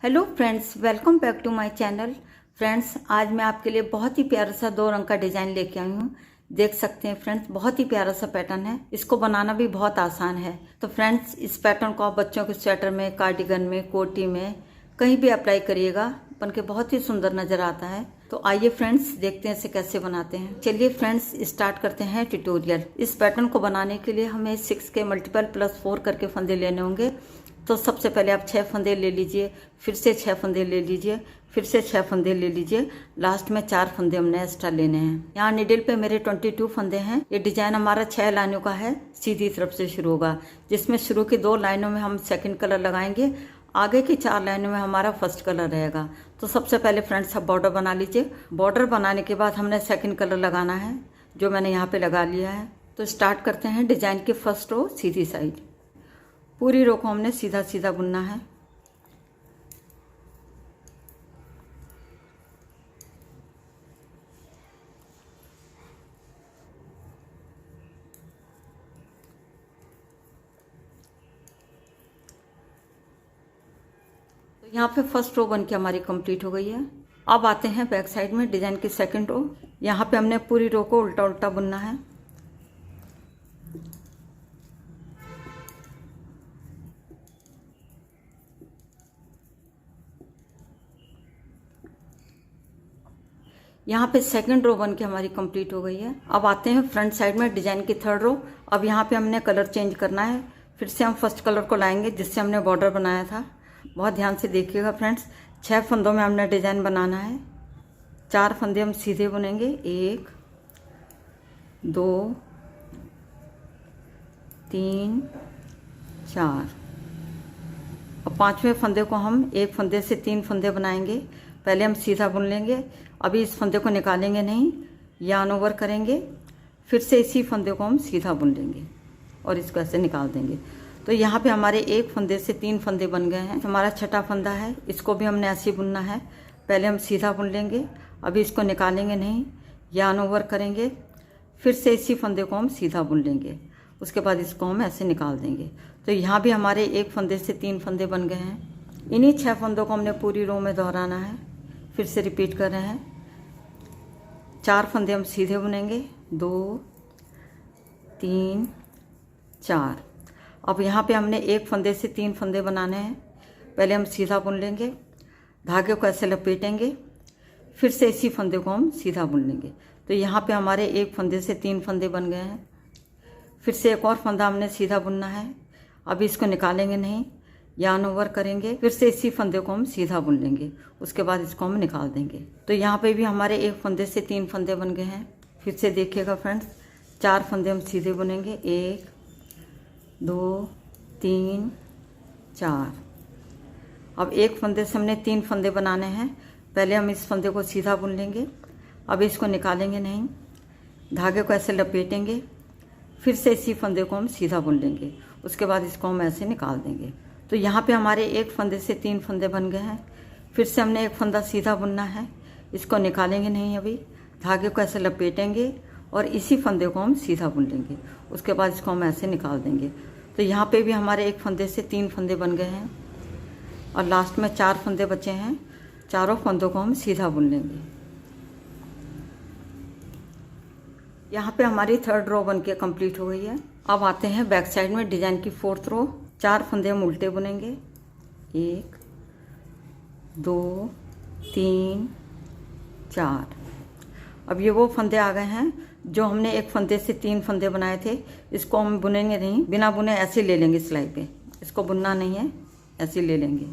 Hello friends, welcome back to my channel. Friends, आज मैं आपके लिए बहुत ही प्यारा सा 2 रंग का डिजाइन लेके आई हूँ। देख सकते हैं फ्रेंड्स, बहुत ही प्यारा सा पैटर्न है। इसको बनाना भी बहुत आसान है। तो फ्रेंड्स, इस पैटर्न को आप बच्चों के स्वेटर में, कार्डिगन में, कोटी में कहीं भी अप्लाई करिएगा, बन के बहुत ही सुंदर नजर आता है। तो आइए फ्रेंड्स, देखते हैं इसे कैसे बनाते हैं। चलिए फ्रेंड्स, स्टार्ट करते हैं ट्यूटोरियल। इस पैटर्न को बनाने के लिए हमें 6 के मल्टीपल प्लस 4 करके फंदे लेने होंगे। तो सबसे पहले आप 6 फंदे ले लीजिए, फिर से 6 फंदे ले लीजिए, फिर से 6 फंदे ले लीजिए। लास्ट में 4 फंदे हमने एक्स्ट्रा लेने हैं। यहाँ निडल पे मेरे 22 फंदे हैं। ये डिजाइन हमारा 6 लाइनों का है, सीधी तरफ से शुरू होगा, जिसमें शुरू की 2 लाइनों में हम सेकंड कलर लगाएंगे, आगे की 4 लाइनों में हमारा फर्स्ट कलर रहेगा। तो सबसे पहले फ्रेंड्स, आप बॉर्डर बना लीजिए। बॉर्डर बनाने के बाद हमने सेकंड कलर लगाना है, जो मैंने यहाँ पे लगा लिया है। तो स्टार्ट करते हैं। डिजाइन की फर्स्ट रो सीधी साइड, पूरी रो को हमने सीधा सीधा बुनना है। तो यहाँ पे फर्स्ट रो बन के हमारी कंप्लीट हो गई है। अब आते हैं बैक साइड में, डिजाइन की सेकंड रो। यहाँ पे हमने पूरी रो को उल्टा उल्टा बुनना है। यहाँ पे सेकंड रो बन के हमारी कंप्लीट हो गई है। अब आते हैं फ्रंट साइड में, डिजाइन की थर्ड रो। अब यहाँ पे हमने कलर चेंज करना है। फिर से हम फर्स्ट कलर को लाएंगे जिससे हमने बॉर्डर बनाया था। बहुत ध्यान से देखिएगा फ्रेंड्स, 6 फंदों में हमने डिजाइन बनाना है। 4 फंदे हम सीधे बुनेंगे, 1 2 3 4। और 5वें फंदे को हम एक फंदे से 3 फंदे बनाएंगे। पहले हम सीधा बुन लेंगे, अभी इस फंदे को निकालेंगे नहीं, यार्न ओवर करेंगे, फिर से इसी फंदे को हम सीधा बुन लेंगे और इसको ऐसे निकाल देंगे। तो यहाँ पे हमारे एक फंदे से 3 फंदे बन गए हैं। हमारा छठा फंदा है, इसको भी हमने ऐसे ही बुनना है। पहले हम सीधा बुन लेंगे, अभी इसको निकालेंगे नहीं, यार्न ओवर करेंगे, फिर से इसी फंदे को हम सीधा बुन लेंगे, उसके बाद इसको हम ऐसे निकाल देंगे। तो यहाँ भी हमारे एक फंदे से 3 फंदे बन गए हैं। इन्हीं 6 फंदों को हमने पूरी रो में दोहराना है। फिर से रिपीट कर रहे हैं। 4 फंदे हम सीधे बुनेंगे, 2 3 4। अब यहाँ पे हमने एक फंदे से 3 फंदे बनाने हैं। पहले हम सीधा बुन लेंगे, धागे को ऐसे लपेटेंगे, फिर से इसी फंदे को हम सीधा बुन लेंगे। तो यहाँ पे हमारे एक फंदे से 3 फंदे बन गए हैं। फिर से एक और फंदा हमने सीधा बुनना है, अभी इसको निकालेंगे नहीं, यार्न ओवर करेंगे, फिर से इसी फंदे को हम सीधा बुन लेंगे, उसके बाद इसको हम निकाल देंगे। तो यहाँ पे भी हमारे एक फंदे से 3 फंदे बन गए हैं। फिर से देखिएगा फ्रेंड्स, 4 फंदे हम सीधे बुनेंगे, 1 2 3 4। अब एक फंदे से हमने 3 फंदे बनाने हैं। पहले हम इस फंदे को सीधा बुन लेंगे, अब इसको निकालेंगे नहीं, धागे को ऐसे लपेटेंगे, फिर से इसी फंदे को हम सीधा बुन लेंगे, उसके बाद इसको हम ऐसे निकाल देंगे। तो यहाँ पे हमारे एक फंदे से 3 फंदे बन गए हैं। फिर से हमने एक फंदा सीधा बुनना है, इसको निकालेंगे नहीं, अभी धागे को ऐसे लपेटेंगे और इसी फंदे को हम सीधा बुन लेंगे, उसके बाद इसको हम ऐसे निकाल देंगे। तो यहाँ पे भी हमारे एक फंदे से 3 फंदे बन गए हैं और लास्ट में 4 फंदे बचे हैं। चारों फंदों को हम सीधा बुन लेंगे। यहाँ पे हमारी थर्ड रो बन के कंप्लीट हो गई है। अब आते हैं बैक साइड में, डिजाइन की फोर्थ रो। 4 फंदे हम उल्टे बुनेंगे, 1 2 3 4। अब ये वो फंदे आ गए हैं जो हमने एक फंदे से 3 फंदे बनाए थे। इसको हम बुनेंगे नहीं, बिना बुने ऐसे ले लेंगे सिलाई पे, इसको बुनना नहीं है, ऐसे ले लेंगे।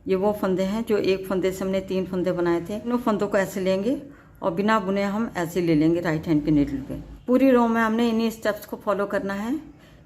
ये वो फंदे हैं जो एक फंदे से हमने 3 फंदे बनाए थे। इन फंदों को ऐसे लेंगे और बिना बुने हम ऐसे ले लेंगे राइट हैंड के नीडल पे। पूरी रो में हमने इन्हीं स्टेप्स को फॉलो करना है,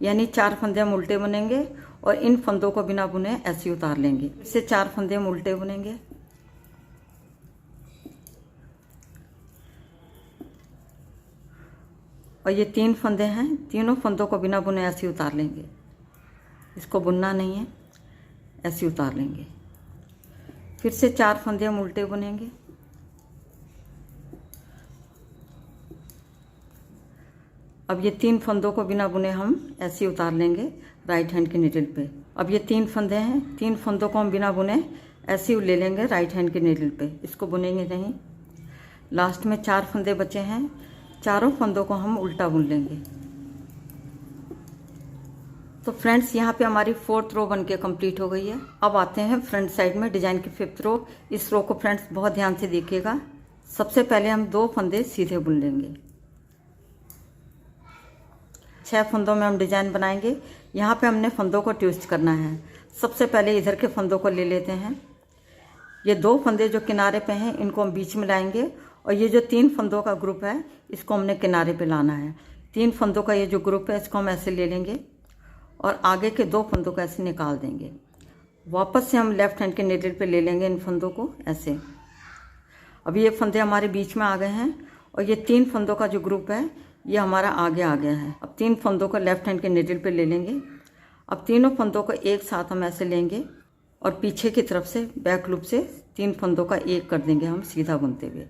यानी 4 फंदे हम उल्टे बुनेंगे और इन फंदों को बिना बुने ऐसे उतार लेंगे। फिर से 4 फंदे हम उल्टे बुनेंगे, और ये 3 फंदे हैं, तीनों फंदों को बिना बुने ऐसे उतार लेंगे, इसको बुनना नहीं है, ऐसे उतार लेंगे। फिर से 4 फंदे हम उल्टे बुनेंगे, अब ये 3 फंदों को बिना बुने हम ऐसे ही उतार लेंगे राइट हैंड के निडल पे। अब ये 3 फंदे हैं, 3 फंदों को हम बिना बुने ऐसे ही ले लेंगे राइट हैंड के नीडल पे, इसको बुनेंगे नहीं। लास्ट में 4 फंदे बचे हैं, चारों फंदों को हम उल्टा बुन लेंगे। तो फ्रेंड्स यहाँ पे हमारी 4th रो बन के कम्प्लीट हो गई है। अब आते हैं फ्रंट साइड में डिजाइन की 5th रो। इस रो को फ्रेंड्स बहुत ध्यान से देखिएगा। सबसे पहले हम 2 फंदे सीधे बुन लेंगे। 6 फंदों में हम डिजाइन बनाएंगे। यहाँ पे हमने फंदों को ट्विस्ट करना है। सबसे पहले इधर के फंदों को ले लेते हैं। ये 2 फंदे जो किनारे पे हैं इनको हम बीच में लाएंगे, और ये जो 3 फंदों का ग्रुप है इसको हमने किनारे पे लाना है। 3 फंदों का ये जो ग्रुप है इसको हम ऐसे ले लेंगे और आगे के 2 फंदों को ऐसे निकाल देंगे। वापस से हम लेफ्ट हैंड के नीडल पे ले लेंगे इन फंदों को ऐसे। अब ये फंदे हमारे बीच में आ गए हैं और ये 3 फंदों का जो ग्रुप है ये हमारा आगे आ गया है। अब 3 फंदों को लेफ्ट हैंड के नीडल पे ले लेंगे। अब तीनों फंदों को एक साथ हम ऐसे लेंगे और पीछे की तरफ से बैक लूप से 3 फंदों का एक कर देंगे हम सीधा बुनते हुए।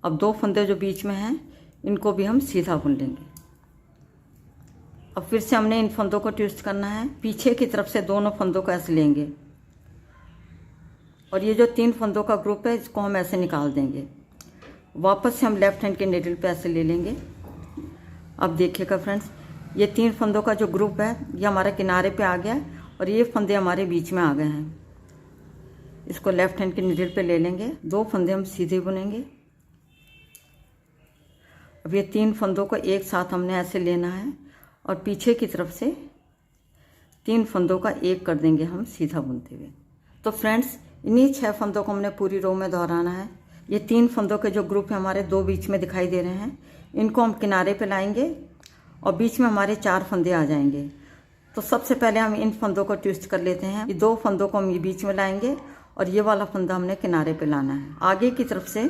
अब 2 फंदे जो बीच में हैं इनको भी हम सीधा बुन लेंगे। अब फिर से हमने इन फंदों को ट्विस्ट करना है। पीछे की तरफ से दोनों फंदों को ऐसे लेंगे और ये जो 3 फंदों का ग्रुप है इसको हम ऐसे निकाल देंगे। वापस से हम लेफ्ट हैंड के नीडल पे ऐसे ले लेंगे। अब देखिएगा फ्रेंड्स, ये 3 फंदों का जो ग्रुप है ये हमारे किनारे पे आ गया और ये फंदे हमारे बीच में आ गए हैं। इसको लेफ्ट हैंड के नीडल पे ले लेंगे। 2 फंदे हम सीधे बुनेंगे। अब ये 3 फंदों को एक साथ हमने ऐसे लेना है और पीछे की तरफ से 3 फंदों का एक कर देंगे हम सीधा बुनते हुए। तो फ्रेंड्स, इन्हीं 6 फंदों को हमने पूरी रो में दोहराना है। ये 3 फंदों के जो ग्रुप है हमारे 2 बीच में दिखाई दे रहे हैं, इनको हम किनारे पे लाएंगे और बीच में हमारे 4 फंदे आ जाएंगे। तो सबसे पहले हम इन फंदों को ट्विस्ट कर लेते हैं। ये 2 फंदों को हम ये बीच में लाएंगे और ये वाला फंदा हमने किनारे पे लाना है। आगे की तरफ से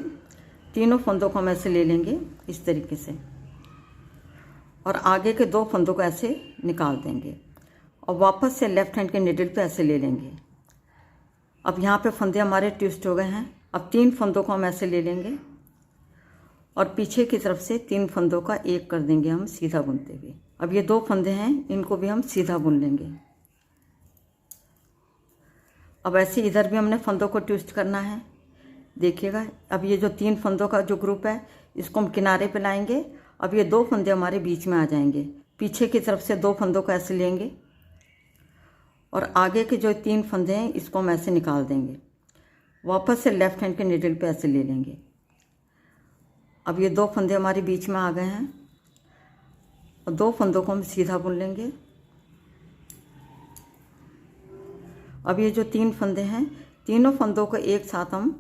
तीनों फंदों को हम ऐसे ले लेंगे इस तरीके से और आगे के 2 फंदों को ऐसे निकाल देंगे और वापस से लेफ्ट हैंड के नीडल पे ऐसे ले लेंगे। अब यहाँ पे फंदे हमारे ट्विस्ट हो गए हैं। अब 3 फंदों को हम ऐसे ले लेंगे और पीछे की तरफ से 3 फंदों का एक कर देंगे हम सीधा बुनते हुए। अब ये 2 फंदे हैं, इनको भी हम सीधा बुन लेंगे। अब ऐसे इधर भी हमने फंदों को ट्विस्ट करना है। देखिएगा, अब ये जो 3 फंदों का जो ग्रुप है इसको हम किनारे पे लाएंगे। अब ये 2 फंदे हमारे बीच में आ जाएंगे। पीछे की तरफ से 2 फंदों को ऐसे लेंगे और आगे के जो 3 फंदे हैं इसको हम ऐसे निकाल देंगे। वापस से लेफ्ट हैंड के नीडल पे ऐसे ले लेंगे। अब ये 2 फंदे हमारे बीच में आ गए हैं और 2 फंदों को हम सीधा बुन लेंगे। अब ये जो 3 फंदे हैं, तीनों फंदों को एक साथ हम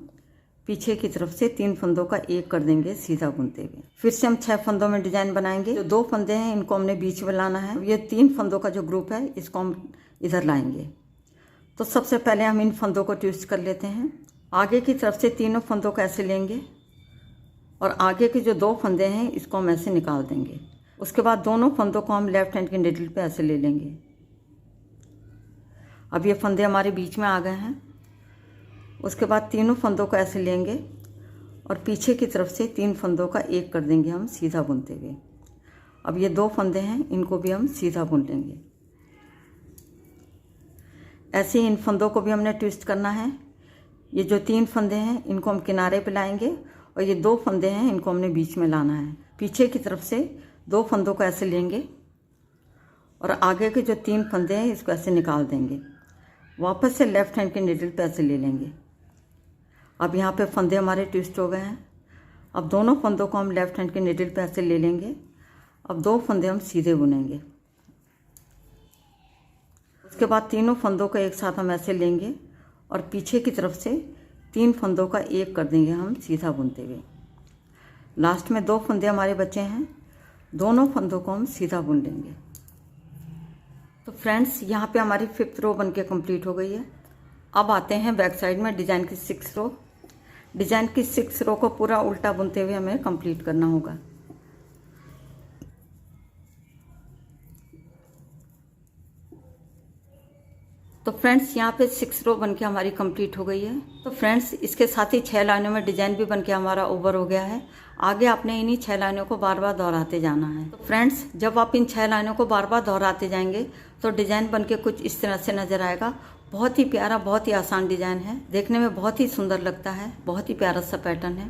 पीछे की तरफ से 3 फंदों का एक कर देंगे सीधा बुनते हुए। फिर से हम 6 फंदों में डिजाइन बनाएंगे। जो 2 फंदे हैं इनको हमने बीच में लाना है। ये 3 फंदों का जो ग्रुप है इसको हम इधर लाएंगे। तो सबसे पहले हम इन फंदों को ट्विस्ट कर लेते हैं। आगे की तरफ से तीनों फंदों को ऐसे लेंगे और आगे के जो 2 फंदे हैं इसको हम ऐसे निकाल देंगे। उसके बाद दोनों फंदों को हम लेफ्ट हैंड के नीडल पे ऐसे ले लेंगे। अब ये फंदे हमारे बीच में आ गए हैं। उसके बाद तीनों फंदों को ऐसे लेंगे और पीछे की तरफ से 3 फंदों का एक कर देंगे हम सीधा बुनते हुए। अब ये 2 फंदे हैं, इनको भी हम सीधा बुन लेंगे। ऐसे ही इन फंदों को भी हमने ट्विस्ट करना है। ये जो 3 फंदे हैं इनको हम किनारे पे लाएंगे और ये 2 फंदे हैं इनको हमने बीच में लाना है। पीछे की तरफ से 2 फंदों को ऐसे लेंगे और आगे के जो 3 फंदे हैं इसको ऐसे निकाल देंगे। वापस से लेफ्ट हैंड के नीडल पे ऐसे ले लेंगे। अब यहाँ पे फंदे हमारे ट्विस्ट हो गए हैं। अब दोनों फंदों को हम लेफ्ट हैंड के नीडल पे ऐसे ले लेंगे। अब 2 फंदे हम सीधे बुनेंगे। उसके बाद तीनों फंदों को एक साथ हम ऐसे लेंगे और पीछे की तरफ से 3 फंदों का एक कर देंगे हम सीधा बुनते हुए। लास्ट में 2 फंदे हमारे बचे हैं, दोनों फंदों को हम सीधा बुन लेंगे। तो फ्रेंड्स, यहाँ पे हमारी 5th रो बनके कंप्लीट हो गई है। अब आते हैं बैक साइड में डिजाइन की 6th रो। डिजाइन की 6th रो को पूरा उल्टा बुनते हुए हमें कंप्लीट करना होगा। तो फ्रेंड्स, यहाँ पे 6 रो बनके हमारी कंप्लीट हो गई है। तो फ्रेंड्स, इसके साथ ही 6 लाइनों में डिजाइन भी बनके हमारा ओवर हो गया है। आगे आपने इन्हीं 6 लाइनों को बार बार दोहराते जाना है। तो फ्रेंड्स, जब आप इन 6 लाइनों को बार बार दोहराते जाएंगे तो डिजाइन बनके कुछ इस तरह से नजर आएगा बहुत ही प्यारा, बहुत ही आसान डिज़ाइन है, देखने में बहुत ही सुंदर लगता है, बहुत ही प्यारा सा पैटर्न है,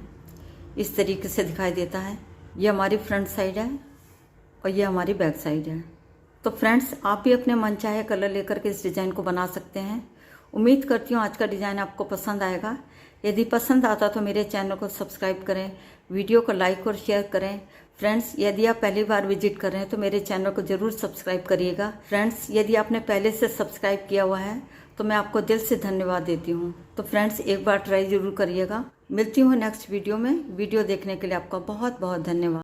इस तरीके से दिखाई देता है। ये हमारी फ्रंट साइड है और ये हमारी बैक साइड है। तो फ्रेंड्स, आप भी अपने मनचाहे कलर लेकर के इस डिज़ाइन को बना सकते हैं। उम्मीद करती हूँ आज का डिज़ाइन आपको पसंद आएगा। यदि पसंद आता तो मेरे चैनल को सब्सक्राइब करें, वीडियो को लाइक और शेयर करें। फ्रेंड्स, यदि आप पहली बार विजिट कर रहे हैं तो मेरे चैनल को ज़रूर सब्सक्राइब करिएगा। फ्रेंड्स, यदि आपने पहले से सब्सक्राइब किया हुआ है तो मैं आपको दिल से धन्यवाद देती हूँ। तो फ्रेंड्स, एक बार ट्राई ज़रूर करिएगा। मिलती हूँ नेक्स्ट वीडियो में। वीडियो देखने के लिए आपका बहुत बहुत धन्यवाद।